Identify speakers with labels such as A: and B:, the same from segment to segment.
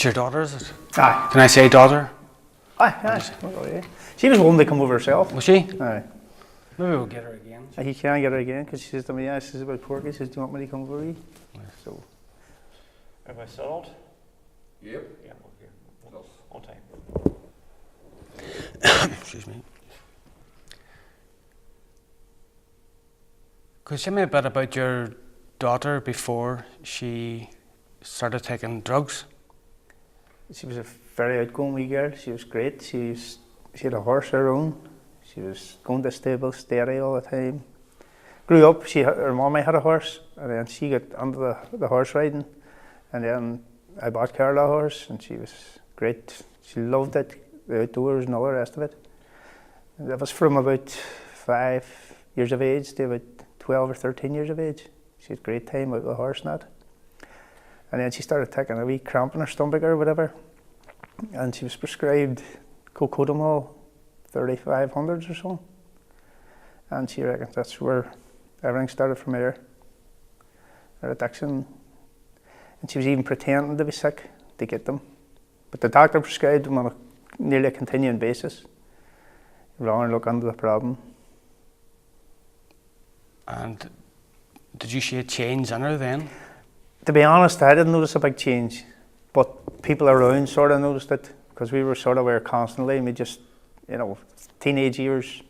A: It's your daughter, is it?
B: Aye.
A: Can I say daughter?
B: Aye. Oh, yeah. She was willing to come over herself.
A: Was she?
B: Aye.
A: Maybe we'll get her again.
B: He can't get her again because she says to me, yeah, she says about Porky, she says, do you want me to come over you? Yeah. So.
C: Have I settled?
D: Yep.
C: Yeah, okay. On time.
A: Excuse me. Could you tell me a bit about your daughter before she started taking drugs?
B: She was a very outgoing wee girl. She was great. She had a horse of her own. She was going to stable steady all the time. Grew up, her mommy had a horse, and then she got under the horse riding, and then I bought Carla a horse, and she was great. She loved it, the outdoors and all the rest of it. And that was from about 5 years of age to about 12 or 13 years of age. She had a great time out with the horse and that. And then she started taking a wee cramp in her stomach or whatever, and she was prescribed cocodamol, 3500s or so. And she reckons that's where everything started from there, her addiction. And she was even pretending to be sick to get them. But the doctor prescribed them on a nearly a continuing basis. Rather than look into the problem.
A: And did you see a change in her then?
B: To be honest, I didn't notice a big change, but people around sort of noticed it because we were sort of aware constantly, and we just, teenage years,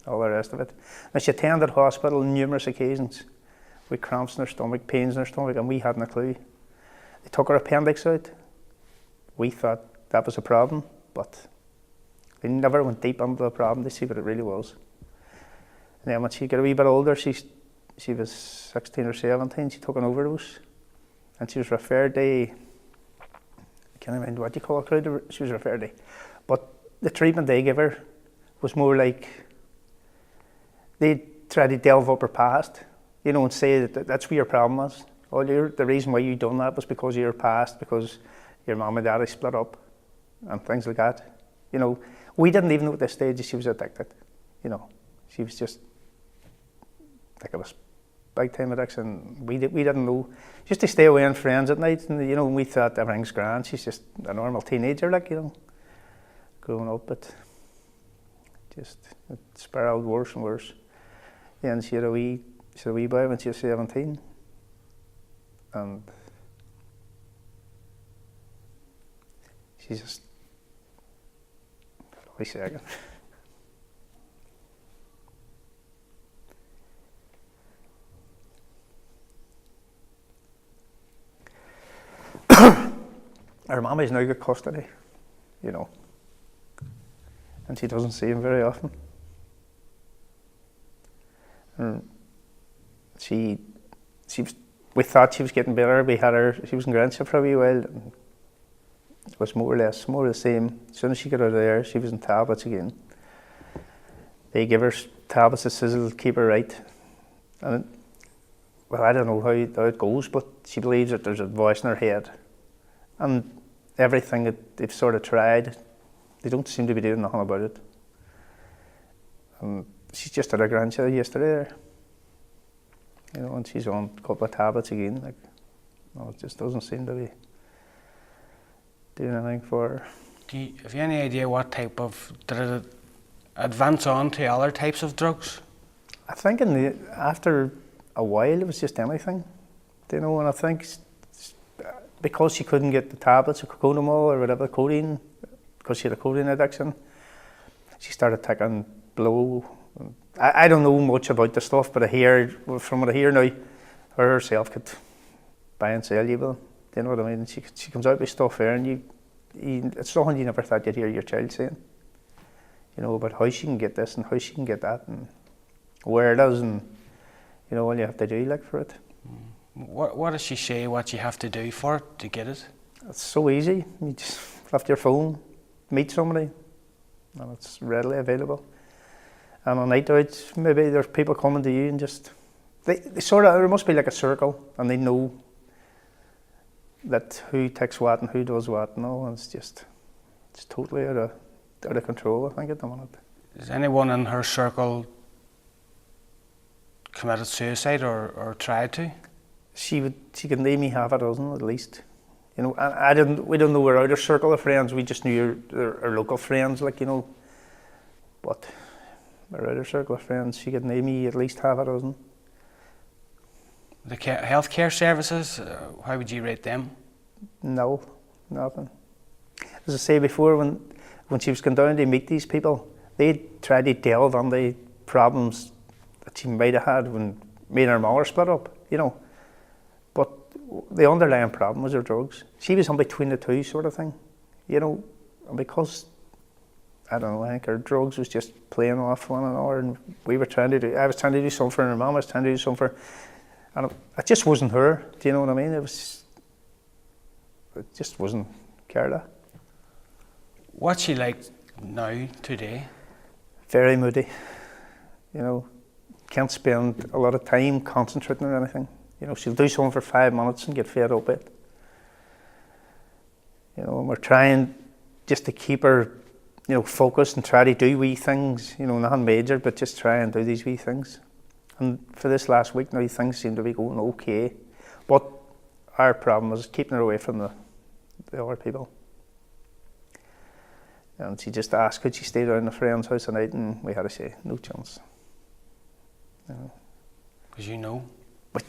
B: all the rest of it. And she attended hospital on numerous occasions with cramps in her stomach, pains in her stomach, and we hadn't a clue. They took her appendix out. We thought that was a problem, but they never went deep into the problem to see what it really was. And then when she got a wee bit older, she was 16 or 17, she took an overdose. And she was referred to, I can't remember what you call it, she was referred to. But the treatment they gave her was more like, they tried to delve up her past, and say that that's where your problem was. The reason why you done that was because of your past, because your mum and daddy split up and things like that. We didn't even know at this stage that she was addicted. She was just, it was big time addiction. We didn't know. Just to stay away with friends at night, and we thought everything's grand. She's just a normal teenager, growing up, but just it spiraled worse and worse. Yeah, and she had a wee boy when she was 17, and she's just. Wait a second. Her mommy's now got custody, and she doesn't see him very often. And we thought she was getting better. She was in Granship for a wee while, and it was more or the same. As soon as she got out of there, she was in tablets again. They give her tablets that says it'll keep her right. And I don't know how it goes, but she believes that there's a voice in her head. And everything that they've sort of tried, they don't seem to be doing nothing about it. And she's just had her grandchild yesterday there, and she's on a couple of tablets again. It just doesn't seem to be doing anything for her.
A: Have you any idea what type did it advance on to other types of drugs?
B: I think after a while it was just anything, and I think because she couldn't get the tablets of cocodamol or whatever, codeine, because she had a codeine addiction, she started taking blow. I don't know much about the stuff, but from what I hear now, her herself could buy and sell you, do you know what I mean? She comes out with stuff there, and it's something you never thought you'd hear your child saying, about how she can get this and how she can get that and where it is, and all you have to do for it.
A: What does she say what you have to do for it to get it?
B: It's so easy. You just lift your phone, meet somebody, and it's readily available. And on night out, maybe there's people coming to you and just, they sort of, there must be like a circle, and they know that who takes what and who does what, and it's totally out of control, I think, at the moment.
A: Is anyone in her circle committed suicide or tried to?
B: She could name me half a dozen at least, You know, we didn't know her outer circle of friends. We just knew our local friends, like, you know. But our outer circle of friends, she could name me at least half a dozen.
A: The healthcare services, how would you rate them?
B: No, nothing. As I say before, when she was going down to meet these people, they tried to delve on the problems that she might have had when me and her mother split up, you know. But the underlying problem was her drugs. She was in between the two, sort of thing, you know. And because, I don't know, I think her drugs was just playing off one another, and I was trying to do something for her mum, I was trying to do something for, and it just wasn't her. Do you know what I mean? It just wasn't Carla.
A: What's she like now, today?
B: Very moody. You know, can't spend a lot of time concentrating on anything. You know, she'll do something for 5 minutes and get fed up with it. You know, and we're trying just to keep her, you know, focused and try to do wee things, you know, nothing major, but just try and do these wee things. And for this last week now, things seem to be going okay. But our problem was keeping her away from the other people. And she just asked, could she stay down at a friend's house tonight? And we had to say, no chance. You know.
A: Because you know.
B: But,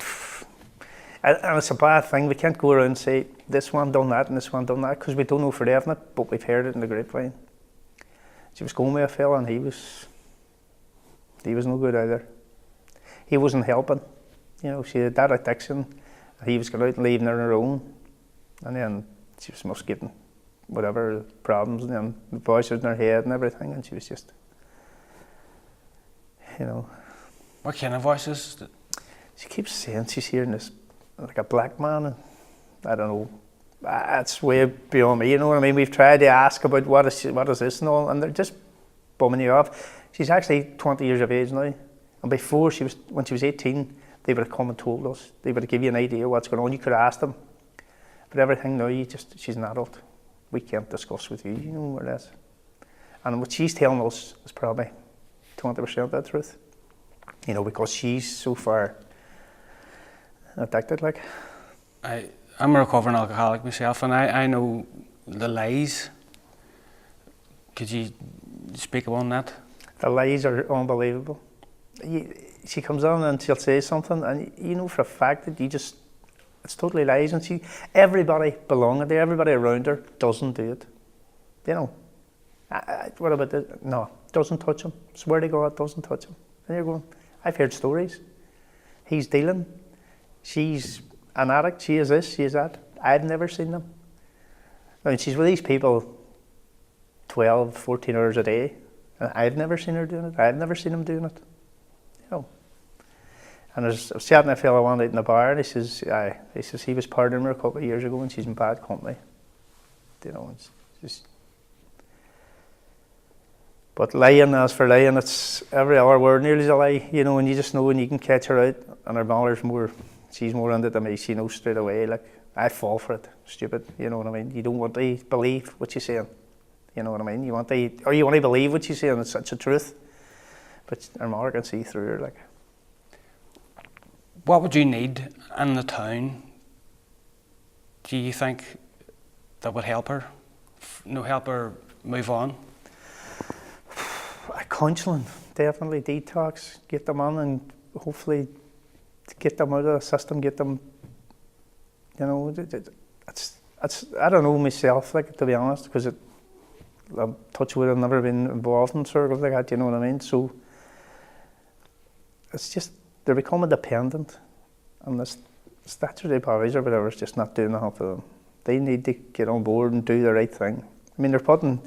B: and it's a bad thing. We can't go around and say, this one done that and this one done that, because we don't know for definite, but we've heard it in the grapevine. She was going with a fella and he was no good either. He wasn't helping. You know, she had that addiction. He was going out and leaving her on her own. And then she was must getting whatever problems, and then the voices in her head and everything, and she was just, you know.
A: What kind of voices?
B: She keeps saying she's hearing this, like a black man, and I don't know. That's way beyond me, you know what I mean? We've tried to ask about what is this and all, and they're just bumming you off. She's actually 20 years of age now, and before when she was 18, they would have come and told us. They would have given you an idea of what's going on. You could ask them. But everything now, she's an adult. We can't discuss with you, you know, more or less. And what she's telling us is probably 20% the truth. You know, because she's so far addicted, like.
A: I'm a recovering alcoholic myself, and I know the lies. Could you speak on that?
B: The lies are unbelievable. She comes on and she'll say something, and you know for a fact that it's totally lies. And everybody belonging there, everybody around her doesn't do it. You know, what about this? No, doesn't touch him. Swear to God, doesn't touch him. And you're going, I've heard stories. He's dealing. She's an addict. She is this, she is that. I've never seen them. I mean, she's with these people 12, 14 hours a day. And I've never seen her doing it. I've never seen him doing it. You know. And I was chatting to a fellow one night in the bar, and he says he was partying with her a couple of years ago, and she's in bad company. You know, it's just. But lying, as for lying, it's every other word nearly is a lie. You know, and you just know when you can catch her out, and her mother's she's more into it than me. She knows straight away. Like, I fall for it. Stupid. You know what I mean? You don't want to believe what she's saying. You know what I mean? You want to believe what she's saying. It's such a truth. But her mother can see through her, like.
A: What would you need in the town, do you think, that would help her? Help her move on?
B: Counselling, definitely. Detox, get them on, and hopefully get them out of the system, get them, you know, it's I don't know myself, like, to be honest, because I'm touch wood, I've never been involved in circles like that, you know what I mean? So it's just, they're becoming dependent, and the statutory bodies or whatever is just not doing enough for them. They need to get on board and do the right thing. I mean,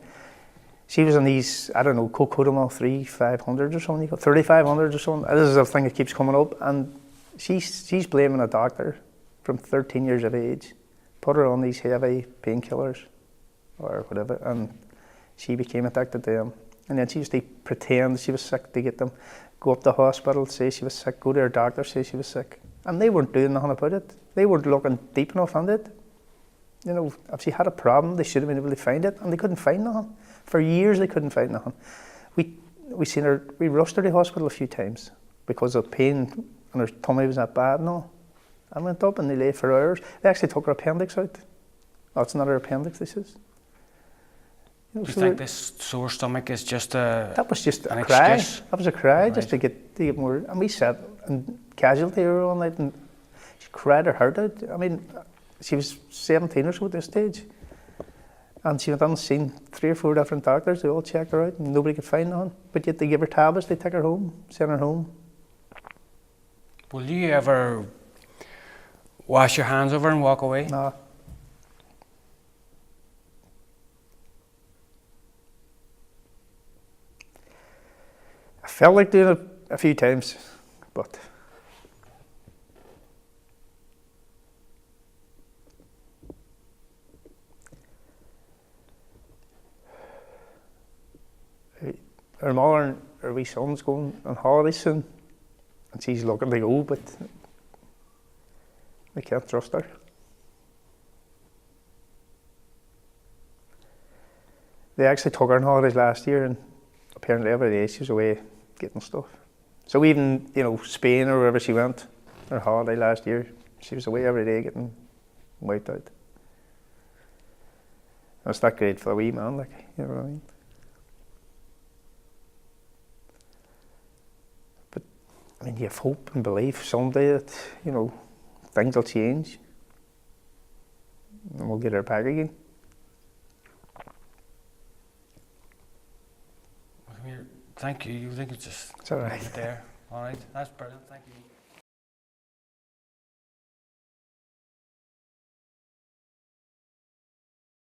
B: she was in these, I don't know, Cocodamol 3,500 or something, 3,500 or something. This is a thing that keeps coming up, and she's blaming a doctor from 13 years of age, put her on these heavy painkillers or whatever, and she became addicted to them. And then she used to pretend she was sick to get them, go up to the hospital, say she was sick, go to her doctor, say she was sick. And they weren't doing nothing about it. They weren't looking deep enough into it. You know, if she had a problem, they should have been able to find it, and they couldn't find nothing. For years they couldn't find nothing. We rushed her to the hospital a few times because of pain, and her tummy was that bad and all. I went up and they lay for hours. They actually took her appendix out. That's not her appendix, this is.
A: Do you think this sore stomach is just
B: that was just
A: an
B: a cry.
A: excuse?
B: That was a cry,
A: Right.
B: just to get more. And we sat in casualty here all night, and she cried her heart out. I mean, she was 17 or so at this stage, and she went on and seen 3 or 4 different doctors. They all checked her out, and nobody could find none. But yet they gave her tablets. They took her home, sent her home.
A: Will you ever wash your hands over and walk away?
B: No. I felt like doing it a few times, but her mother and her wee son's going on holiday soon, and she's looking to go, but they can't trust her. They actually took her on holidays last year, and apparently every day she was away getting stuff. So even, Spain or wherever she went, her holiday last year, she was away every day getting wiped out. That's not great for a wee man, like, you know what I mean? But, I mean, you have hope and belief someday that, things will change. And we'll get her back again.
A: Thank you. You think it's just
B: It's all right.
A: leave it there. All right, that's brilliant. Thank you.